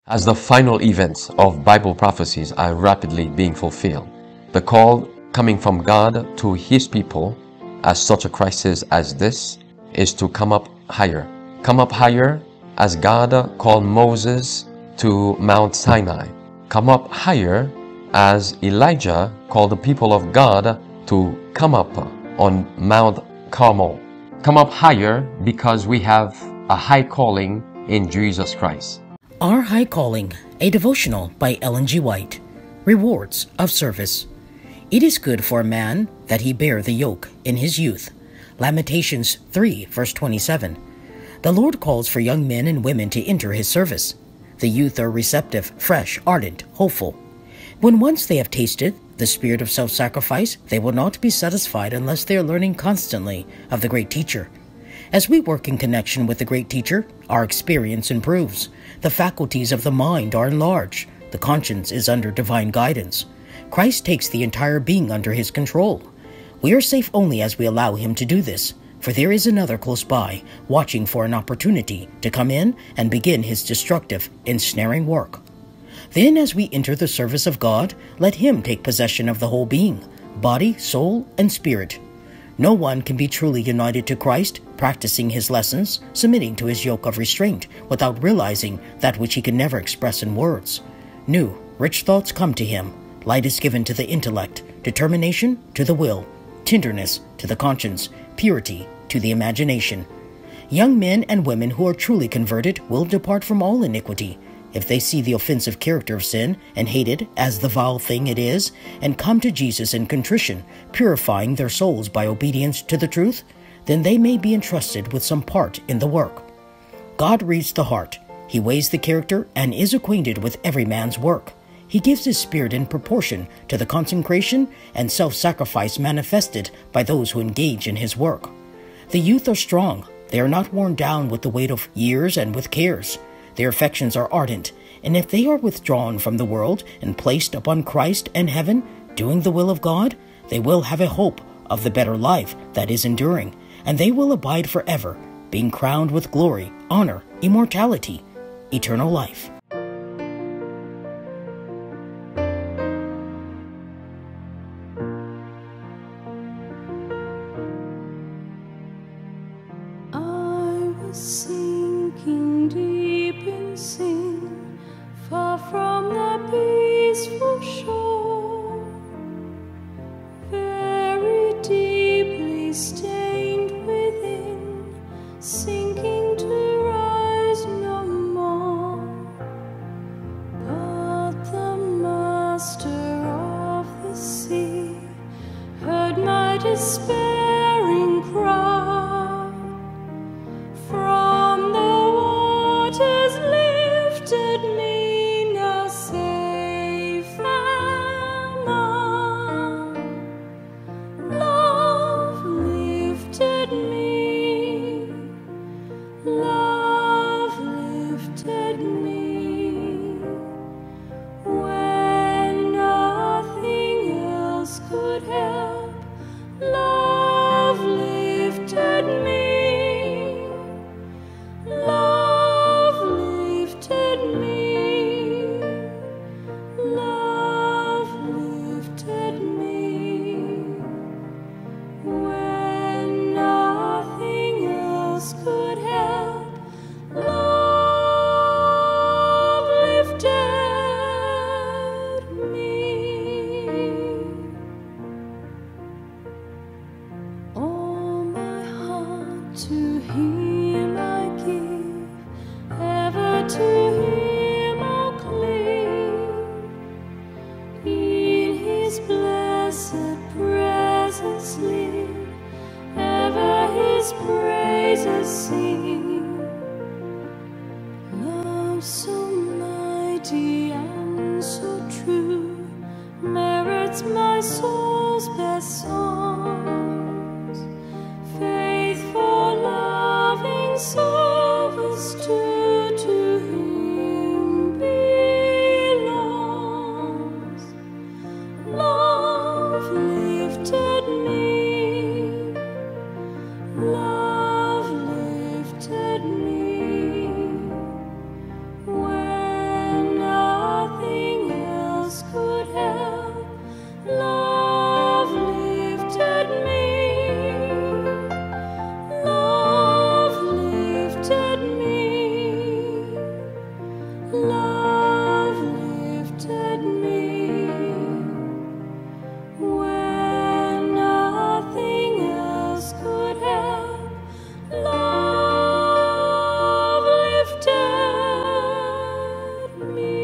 As the final events of Bible prophecies are rapidly being fulfilled, the call coming from God to His people at such a crisis as this is to come up higher. Come up higher as God called Moses to Mount Sinai. Come up higher as Elijah called the people of God to come up on Mount Carmel. Come up higher because we have a high calling in Jesus Christ. Our High Calling, a devotional by Ellen G. White. Rewards of service. It is good for a man that he bear the yoke in his youth. Lamentations 3, verse 27. The Lord calls for young men and women to enter His service. The youth are receptive, fresh, ardent, hopeful. When once they have tasted the spirit of self-sacrifice, they will not be satisfied unless they are learning constantly of the great teacher. As we work in connection with the great teacher, our experience improves. The faculties of the mind are enlarged. The conscience is under divine guidance. Christ takes the entire being under His control. We are safe only as we allow Him to do this, for there is another close by, watching for an opportunity to come in and begin His destructive, ensnaring work. Then as we enter the service of God, let Him take possession of the whole being, body, soul, and spirit. No one can be truly united to Christ, practicing His lessons, submitting to His yoke of restraint, without realizing that which he can never express in words. New, rich thoughts come to him. Light is given to the intellect, determination to the will, tenderness to the conscience, purity to the imagination. Young men and women who are truly converted will depart from all iniquity. If they see the offensive character of sin and hate it as the vile thing it is, and come to Jesus in contrition, purifying their souls by obedience to the truth, then they may be entrusted with some part in the work. God reads the heart. He weighs the character and is acquainted with every man's work. He gives His Spirit in proportion to the consecration and self-sacrifice manifested by those who engage in His work. The youth are strong. They are not worn down with the weight of years and with cares. Their affections are ardent, and if they are withdrawn from the world and placed upon Christ and heaven, doing the will of God, they will have a hope of the better life that is enduring, and they will abide forever, being crowned with glory, honor, immortality, eternal life. I was sinking deep in sin, far from the peaceful shore, very deeply stained within, sinking to rise no more. But the Master of the sea heard my despairing cry. From the waters lifted me, now safe am I. Love lifted me, love lifted me, when nothing else could help. Love lifted me, love lifted me, love lifted me, when nothing else could help. Love lifted me. All my heart to Him I give, ever to Him I'll cling. In His blessed presence live, ever His praises sing. Love so mighty and so true merits my soul's best songs. Faithful, loving service to Him belongs. Love lifted me, love lifted me, when Love lifted me when nothing else could help. Love lifted me.